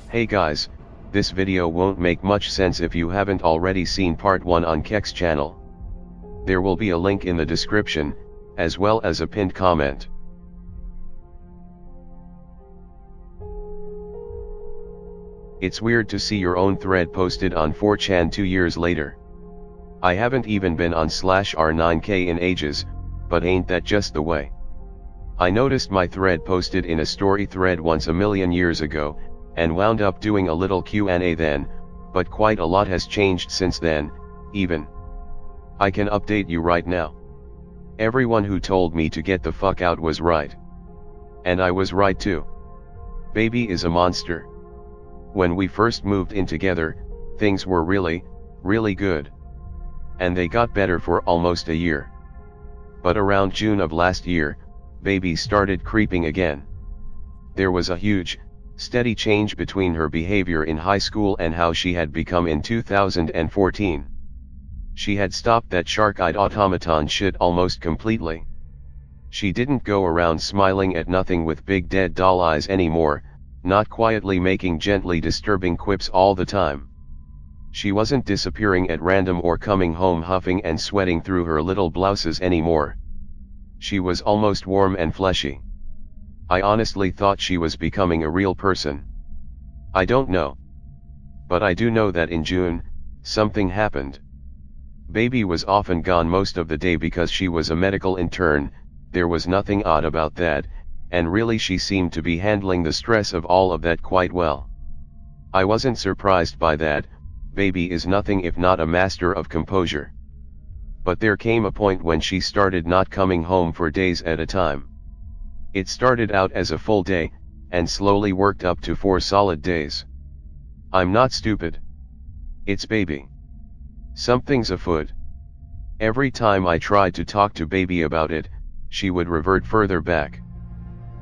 Hey guys, this video won't make much sense if you haven't already seen part 1 on keque's channel. There will be a link in the description, as well as a pinned comment. It's weird to see your own thread posted on 4chan 2 years later. I haven't even been on /r9k in ages, but ain't that just the way? I noticed my thread posted in a story thread once a million years ago, and wound up doing a little Q&A then, but quite a lot has changed since then, even. I can update you right now. Everyone who told me to get the fuck out was right. And I was right too. Baby is a monster. When we first moved in together, things were really good. And they got better for almost a year. But around June of last year, baby started creeping again. There was a huge, steady change between her behavior in high school and how she had become in 2014. She had stopped that shark-eyed automaton shit almost completely. She didn't go around smiling at nothing with big dead doll eyes anymore, not quietly making gently disturbing quips all the time. She wasn't disappearing at random or coming home huffing and sweating through her little blouses anymore. She was almost warm and fleshy. I honestly thought she was becoming a real person. I don't know. But I do know that in June, something happened. Baby was often gone most of the day because she was a medical intern. There was nothing odd about that, and really she seemed to be handling the stress of all of that quite well. I wasn't surprised by that. Baby is nothing if not a master of composure. But there came a point when she started not coming home for days at a time. It started out as a full day, and slowly worked up to 4 solid days. I'm not stupid. It's baby. Something's afoot. Every time I tried to talk to baby about it, she would revert further back.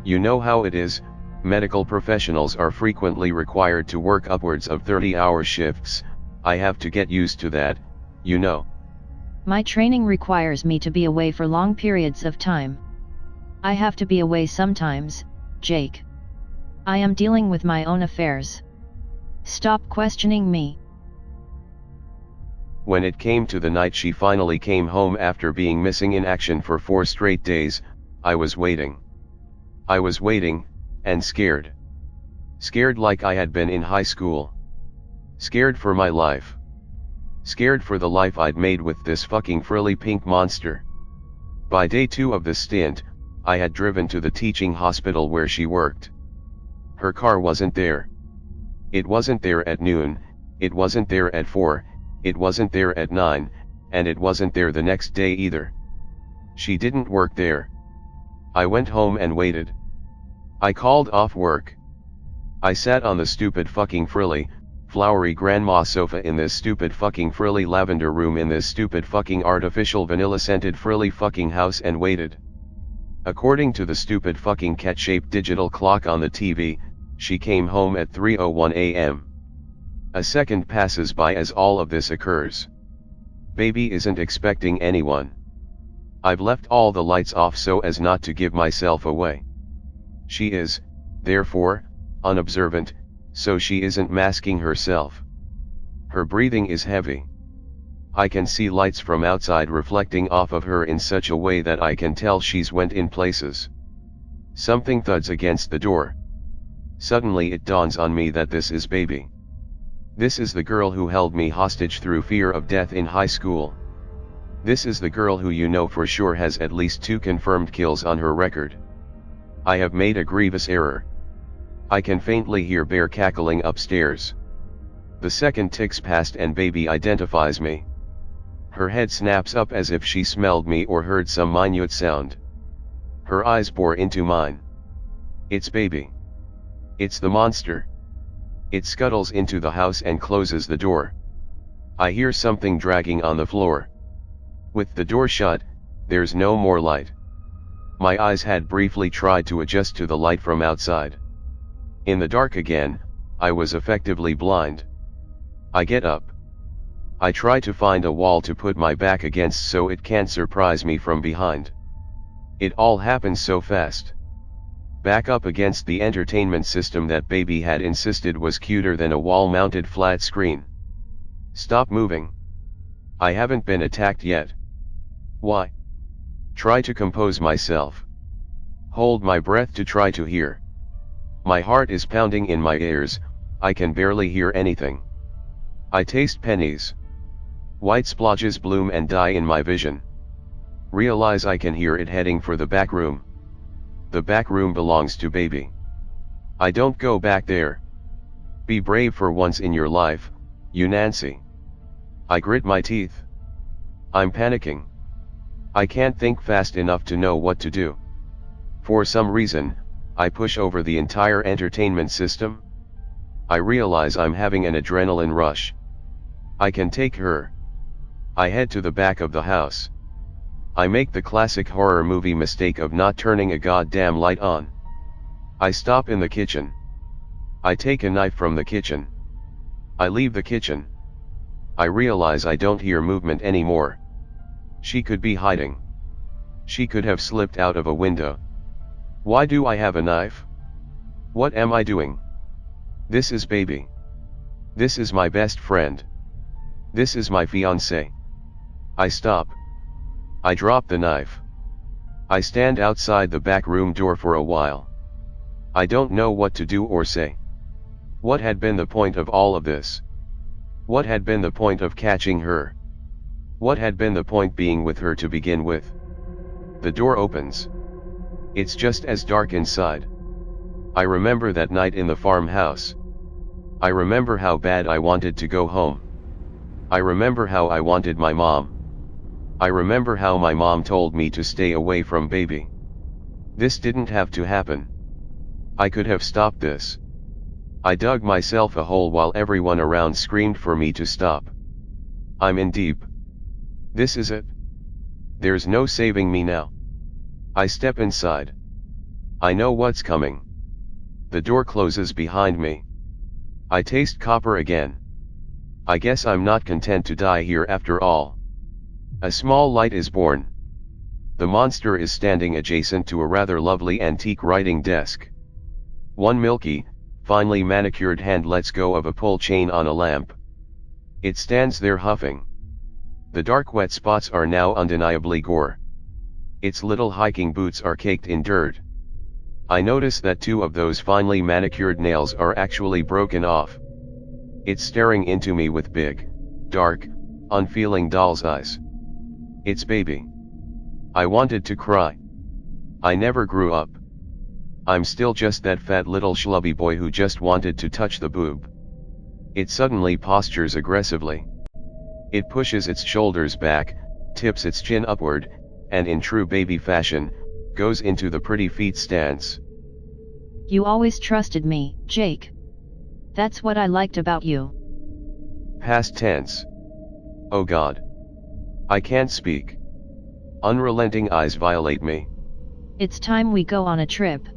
You know how it is, medical professionals are frequently required to work upwards of 30-hour shifts. I have to get used to that, you know. My training requires me to be away for long periods of time. I have to be away sometimes, Jake. I am dealing with my own affairs. Stop questioning me. When it came to the night she finally came home after being missing in action for 4 straight days, I was waiting. I was waiting, and scared. Scared like I had been in high school. Scared for my life. Scared for the life I'd made with this fucking frilly pink monster. By day 2 of the stint, I had driven to the teaching hospital where she worked. Her car wasn't there. It wasn't there at noon, it wasn't there at 4, it wasn't there at 9, and it wasn't there the next day either. She didn't work there. I went home and waited. I called off work. I sat on the stupid fucking frilly, flowery grandma sofa in this stupid fucking frilly lavender room in this stupid fucking artificial vanilla scented frilly fucking house and waited. According to the stupid fucking cat-shaped digital clock on the TV, she came home at 3:01 a.m. A second passes by as all of this occurs. Baby isn't expecting anyone. I've left all the lights off so as not to give myself away. She is, therefore, unobservant, so she isn't masking herself. Her breathing is heavy. I can see lights from outside reflecting off of her in such a way that I can tell she's went in places. Something thuds against the door. Suddenly it dawns on me that this is baby. This is the girl who held me hostage through fear of death in high school. This is the girl who you know for sure has at least 2 confirmed kills on her record. I have made a grievous error. I can faintly hear Bear cackling upstairs. The second ticks past and baby identifies me. Her head snaps up as if she smelled me or heard some minute sound. Her eyes bore into mine. It's baby. It's the monster. It scuttles into the house and closes the door. I hear something dragging on the floor. With the door shut, there's no more light. My eyes had briefly tried to adjust to the light from outside. In the dark again, I was effectively blind. I get up. I try to find a wall to put my back against so it can't surprise me from behind. It all happens so fast. back up against the entertainment system that baby had insisted was cuter than a wall-mounted flat screen. Stop moving. I haven't been attacked yet. Why? Try to compose myself. Hold my breath to try to hear. My heart is pounding in my ears, I can barely hear anything. I taste pennies. White splotches bloom and die in my vision. Realize I can hear it heading for the back room. The back room belongs to baby. I don't go back there. Be brave for once in your life, you Nancy. I grit my teeth. I'm panicking. I can't think fast enough to know what to do. For some reason, I push over the entire entertainment system. I realize I'm having an adrenaline rush. I can take her. I head to the back of the house. I make the classic horror movie mistake of not turning a goddamn light on. I stop in the kitchen. I take a knife from the kitchen. I leave the kitchen. I realize I don't hear movement anymore. She could be hiding. She could have slipped out of a window. Why do I have a knife? What am I doing? This is baby. This is my best friend. This is my fiancé. I stop. I drop the knife. I stand outside the back room door for a while. I don't know what to do or say. What had been the point of all of this? What had been the point of catching her? What had been the point being with her to begin with? The door opens. It's just as dark inside. I remember that night in the farmhouse. I remember how bad I wanted to go home. I remember how I wanted my mom. I remember how my mom told me to stay away from baby. This didn't have to happen. I could have stopped this. I dug myself a hole while everyone around screamed for me to stop. I'm in deep. This is it. There's no saving me now. I step inside. I know what's coming. The door closes behind me. I taste copper again. I guess I'm not content to die here after all. A small light is born. The monster is standing adjacent to a rather lovely antique writing desk. One milky, finely manicured hand lets go of a pull chain on a lamp. It stands there huffing. The dark wet spots are now undeniably gore. Its little hiking boots are caked in dirt. I notice that two of those finely manicured nails are actually broken off. It's staring into me with big, dark, unfeeling doll's eyes. It's baby. I wanted to cry. I never grew up. I'm still just that fat little schlubby boy who just wanted to touch the boob. It suddenly postures aggressively. It pushes its shoulders back, tips its chin upward, and in true baby fashion, goes into the pretty feet stance. You always trusted me, Jake. That's what I liked about you. Past tense. Oh God. I can't speak. Unrelenting eyes violate me. It's time we go on a trip.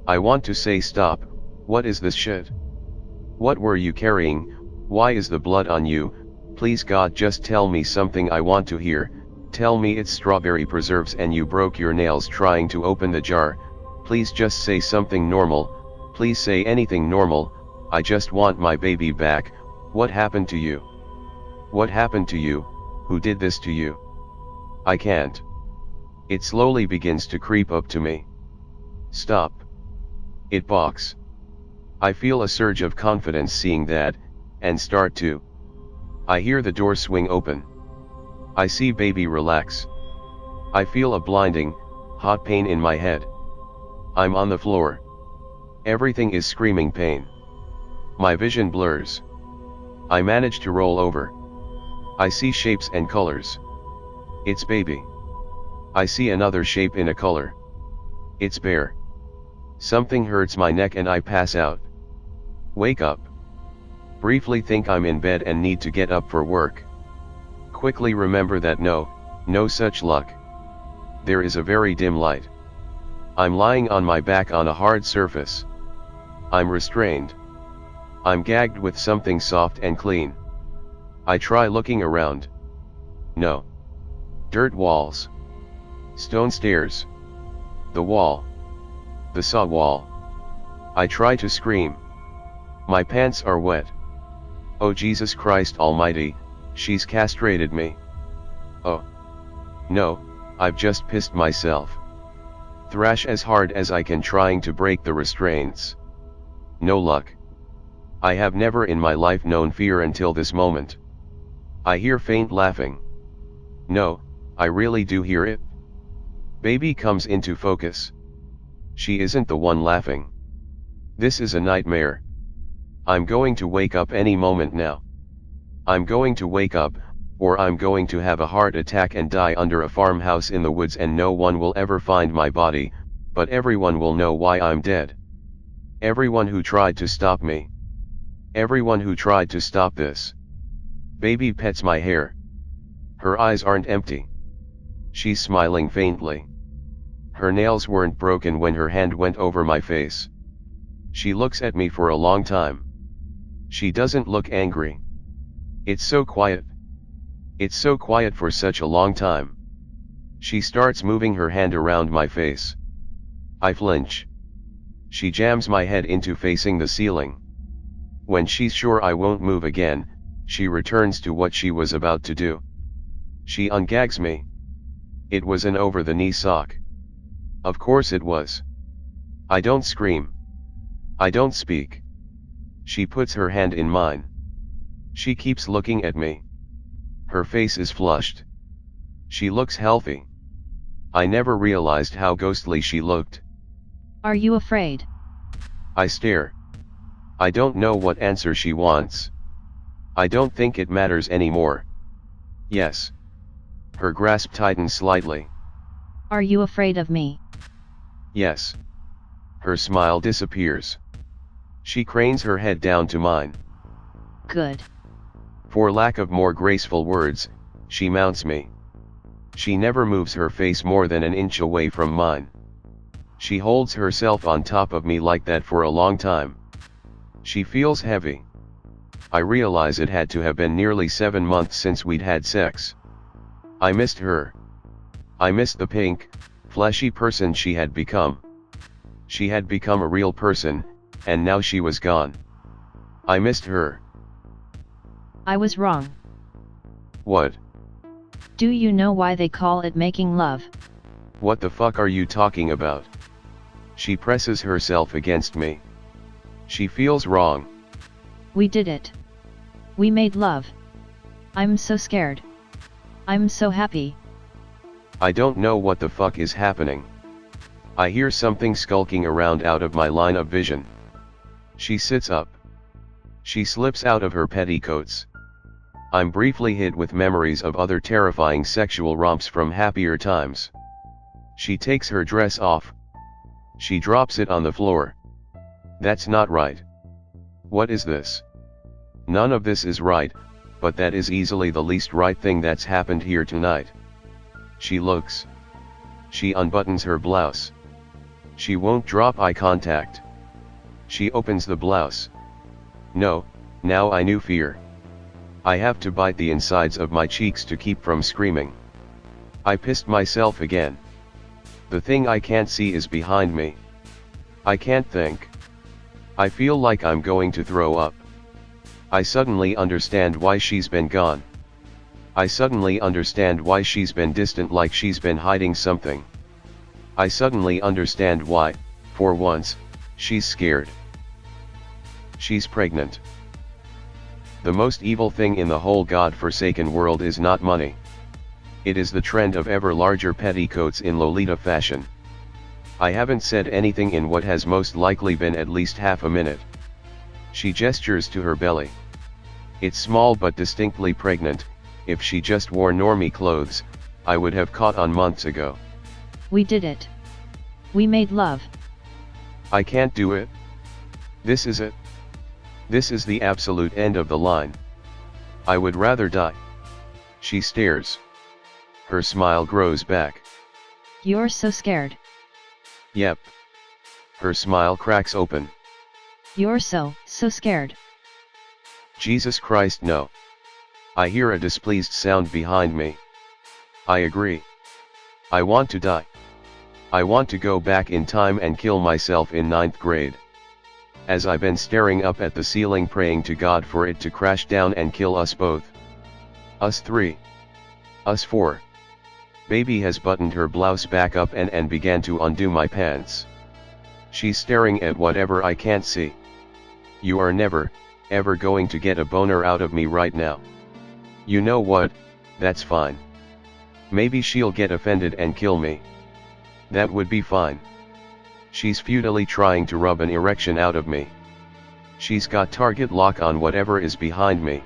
I want to say stop, what is this shit? What were you carrying, why is the blood on you, please God just tell me something I want to hear, tell me it's strawberry preserves and you broke your nails trying to open the jar, please just say something normal, please say anything normal, I just want my baby back, what happened to you? What happened to you, who did this to you? I can't. It slowly begins to creep up to me. Stop. It balks. I feel a surge of confidence seeing that, and start to. I hear the door swing open. I see baby relax. I feel a blinding, hot pain in my head. I'm on the floor. Everything is screaming pain. My vision blurs. I manage to roll over. I see shapes and colors. It's baby. I see another shape in a color. It's bear. Something hurts my neck and I pass out. Wake up. Briefly think I'm in bed and need to get up for work. Quickly remember that no such luck. There is a very dim light. I'm lying on my back on a hard surface. I'm restrained. I'm gagged with something soft and clean. I try looking around. No. Dirt walls. Stone stairs. The wall. The saw wall. I try to scream. My pants are wet. Oh Jesus Christ Almighty, she's castrated me. Oh. No, I've just pissed myself. Thrash as hard as I can trying to break the restraints. No luck. I have never in my life known fear until this moment. I hear faint laughing. No, I really do hear it. Baby comes into focus. She isn't the one laughing. This is a nightmare. I'm going to wake up any moment now. I'm going to wake up, or I'm going to have a heart attack and die under a farmhouse in the woods, and no one will ever find my body, but everyone will know why I'm dead. Everyone who tried to stop me. Everyone who tried to stop this. Baby pets my hair. Her eyes aren't empty. She's smiling faintly. Her nails weren't broken when her hand went over my face. She looks at me for a long time. She doesn't look angry. It's so quiet. It's so quiet for such a long time. She starts moving her hand around my face. I flinch. She jams my head into facing the ceiling. When she's sure I won't move again, she returns to what she was about to do. She ungags me. It was an over-the-knee sock. Of course it was. I don't scream. I don't speak. She puts her hand in mine. She keeps looking at me. Her face is flushed. She looks healthy. I never realized how ghostly she looked. Are you afraid? I stare. I don't know what answer she wants. I don't think it matters anymore. Yes. Her grasp tightens slightly. Are you afraid of me? Yes. Her smile disappears. She cranes her head down to mine. Good. For lack of more graceful words, she mounts me. She never moves her face more than an inch away from mine. She holds herself on top of me like that for a long time. She feels heavy. I realize it had to have been nearly 7 months since we'd had sex. I missed her. I missed the pink, fleshy person she had become. She had become a real person, and now she was gone. I missed her. I was wrong. What? Do you know why they call it making love? What the fuck are you talking about? She presses herself against me. She feels wrong. We did it. We made love. I'm so scared. I'm so happy. I don't know what the fuck is happening. I hear something skulking around out of my line of vision. She sits up. She slips out of her petticoats. I'm briefly hit with memories of other terrifying sexual romps from happier times. She takes her dress off. She drops it on the floor. That's not right. What is this? None of this is right, but that is easily the least right thing that's happened here tonight. She looks. She unbuttons her blouse. She won't drop eye contact. She opens the blouse. No, now I knew fear. I have to bite the insides of my cheeks to keep from screaming. I pissed myself again. The thing I can't see is behind me. I can't think. I feel like I'm going to throw up. I suddenly understand why she's been gone. I suddenly understand why she's been distant, like she's been hiding something. I suddenly understand why, for once, she's scared. She's pregnant. The most evil thing in the whole God-forsaken world is not money. It is the trend of ever larger petticoats in Lolita fashion. I haven't said anything in what has most likely been at least half a minute. She gestures to her belly. It's small but distinctly pregnant. If she just wore normie clothes, I would have caught on months ago. We did it. We made love. I can't do it. This is it. This is the absolute end of the line. I would rather die. She stares. Her smile grows back. You're so scared. Yep. Her smile cracks open. You're so scared. Jesus Christ, no. I hear a displeased sound behind me. I agree. I want to die. I want to go back in time and kill myself in 9th grade. As I've been staring up at the ceiling praying to God for it to crash down and kill us both. Us 3. Us 4. Baby has buttoned her blouse back up and began to undo my pants. She's staring at whatever I can't see. You are never, ever going to get a boner out of me right now. You know what, that's fine. Maybe she'll get offended and kill me. That would be fine. She's futilely trying to rub an erection out of me. She's got target lock on whatever is behind me.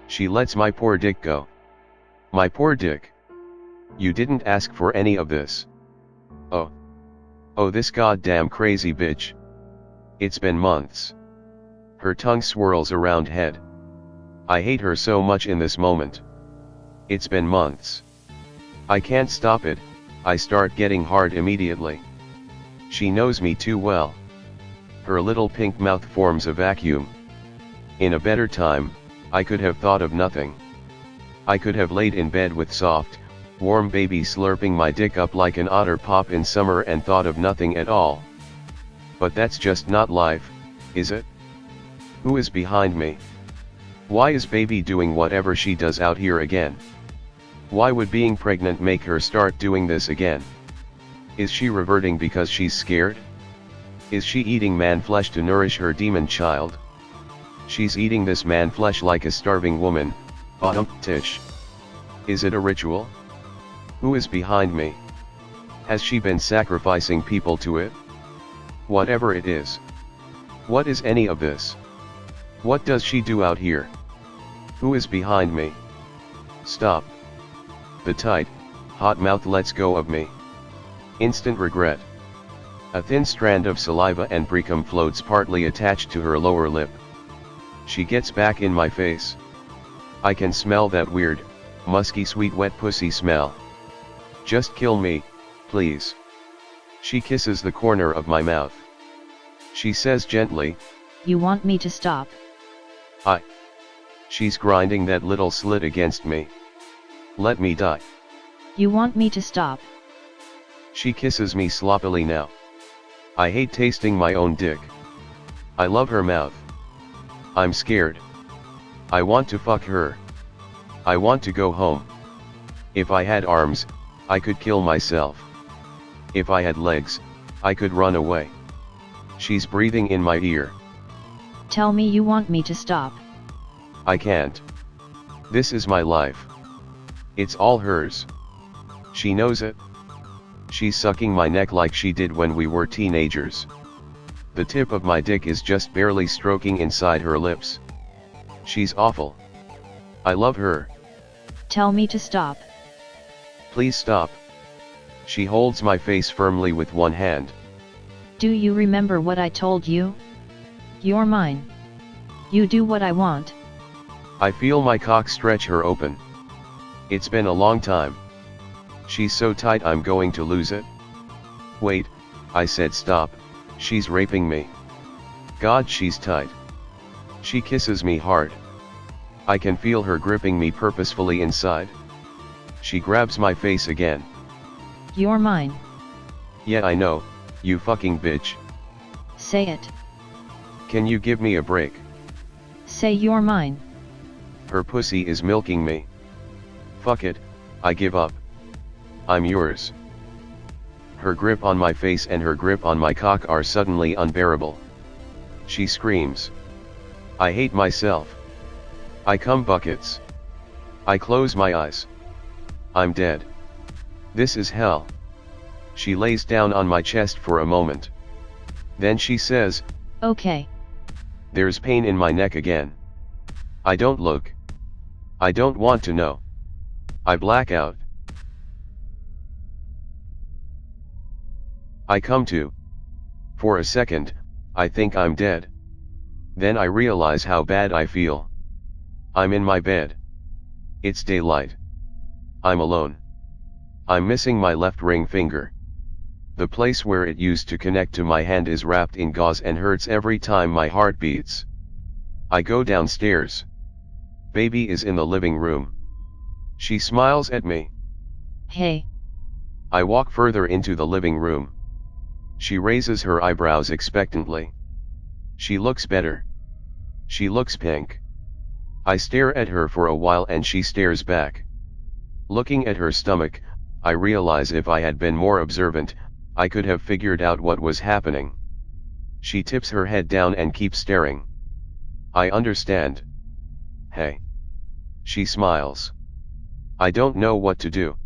She lets my poor dick go. My poor dick. You didn't ask for any of this. Oh. Oh, this goddamn crazy bitch. It's been months. Her tongue swirls around head. I hate her so much in this moment. It's been months. I can't stop it, I start getting hard immediately. She knows me too well. Her little pink mouth forms a vacuum. In a better time, I could have thought of nothing. I could have laid in bed with soft, warm baby slurping my dick up like an otter pop in summer and thought of nothing at all. But that's just not life, is it? Who is behind me? Why is baby doing whatever she does out here again? Why would being pregnant make her start doing this again? Is she reverting because she's scared? Is she eating man flesh to nourish her demon child? She's eating this man flesh like a starving woman, tish. Is it a ritual? Who is behind me? Has she been sacrificing people to it? Whatever it is. What is any of this? What does she do out here? Who is behind me? Stop. The tight, hot mouth lets go of me. Instant regret. A thin strand of saliva and precum floats partly attached to her lower lip. She gets back in my face. I can smell that weird, musky sweet wet pussy smell. Just kill me, please. She kisses the corner of my mouth. She says gently, You want me to stop? She's grinding that little slit against me. Let me die. You want me to stop? She kisses me sloppily now. I hate tasting my own dick. I love her mouth. I'm scared. I want to fuck her. I want to go home. If I had arms, I could kill myself. If I had legs, I could run away. She's breathing in my ear. Tell me you want me to stop. I can't. This is my life. It's all hers. She knows it. She's sucking my neck like she did when we were teenagers. The tip of my dick is just barely stroking inside her lips. She's awful. I love her. Tell me to stop. Please stop. She holds my face firmly with one hand. Do you remember what I told you? You're mine. You do what I want. I feel my cock stretch her open. It's been a long time. She's so tight I'm going to lose it. Wait, I said stop, she's raping me. God, she's tight. She kisses me hard. I can feel her gripping me purposefully inside. She grabs my face again. You're mine. Yeah, I know, you fucking bitch. Say it. Can you give me a break? Say you're mine. Her pussy is milking me. Fuck it, I give up. I'm yours. Her grip on my face and her grip on my cock are suddenly unbearable. She screams. I hate myself. I come buckets. I close my eyes. I'm dead. This is hell. She lays down on my chest for a moment. Then she says, Okay. There's pain in my neck again. I don't look. I don't want to know. I black out. I come to. For a second, I think I'm dead. Then I realize how bad I feel. I'm in my bed. It's daylight. I'm alone. I'm missing my left ring finger. The place where it used to connect to my hand is wrapped in gauze and hurts every time my heart beats. I go downstairs. Baby is in the living room. She smiles at me. Hey. I walk further into the living room. She raises her eyebrows expectantly. She looks better. She looks pink. I stare at her for a while and she stares back. Looking at her stomach, I realize if I had been more observant, I could have figured out what was happening. She tips her head down and keeps staring. I understand. Hey. She smiles. I don't know what to do.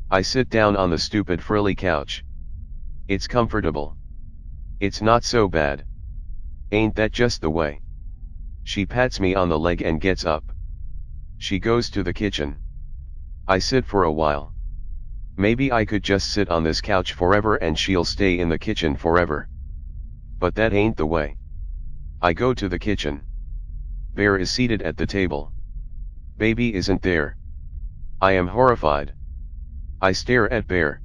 I sit down on the stupid frilly couch. It's comfortable. It's not so bad. Ain't that just the way? She pats me on the leg and gets up. She goes to the kitchen. I sit for a while. Maybe I could just sit on this couch forever and she'll stay in the kitchen forever. But that ain't the way. I go to the kitchen. Bear is seated at the table. Baby isn't there. I am horrified. I stare at Bear.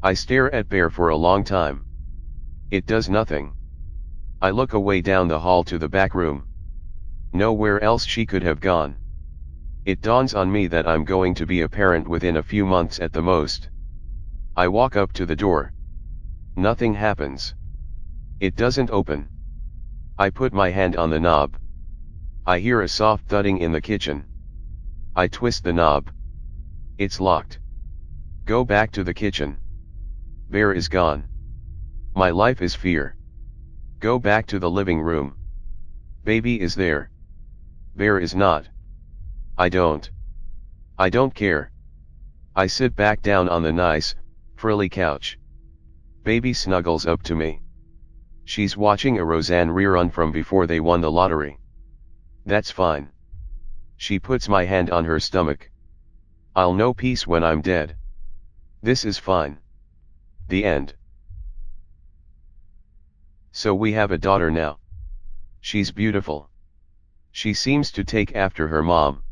I stare at Bear for a long time. It does nothing. I look away down the hall to the back room. Nowhere else she could have gone. It dawns on me that I'm going to be a parent within a few months at the most. I walk up to the door. Nothing happens. It doesn't open. I put my hand on the knob. I hear a soft thudding in the kitchen. I twist the knob. It's locked. Go back to the kitchen. Bear is gone. My life is fear. Go back to the living room. Baby is there. Bear is not. I don't care. I sit back down on the nice, frilly couch. Baby snuggles up to me. She's watching a Roseanne rerun from before they won the lottery. That's fine. She puts my hand on her stomach. I'll know peace when I'm dead. This is fine. The end. So we have a daughter now. She's beautiful. She seems to take after her mom.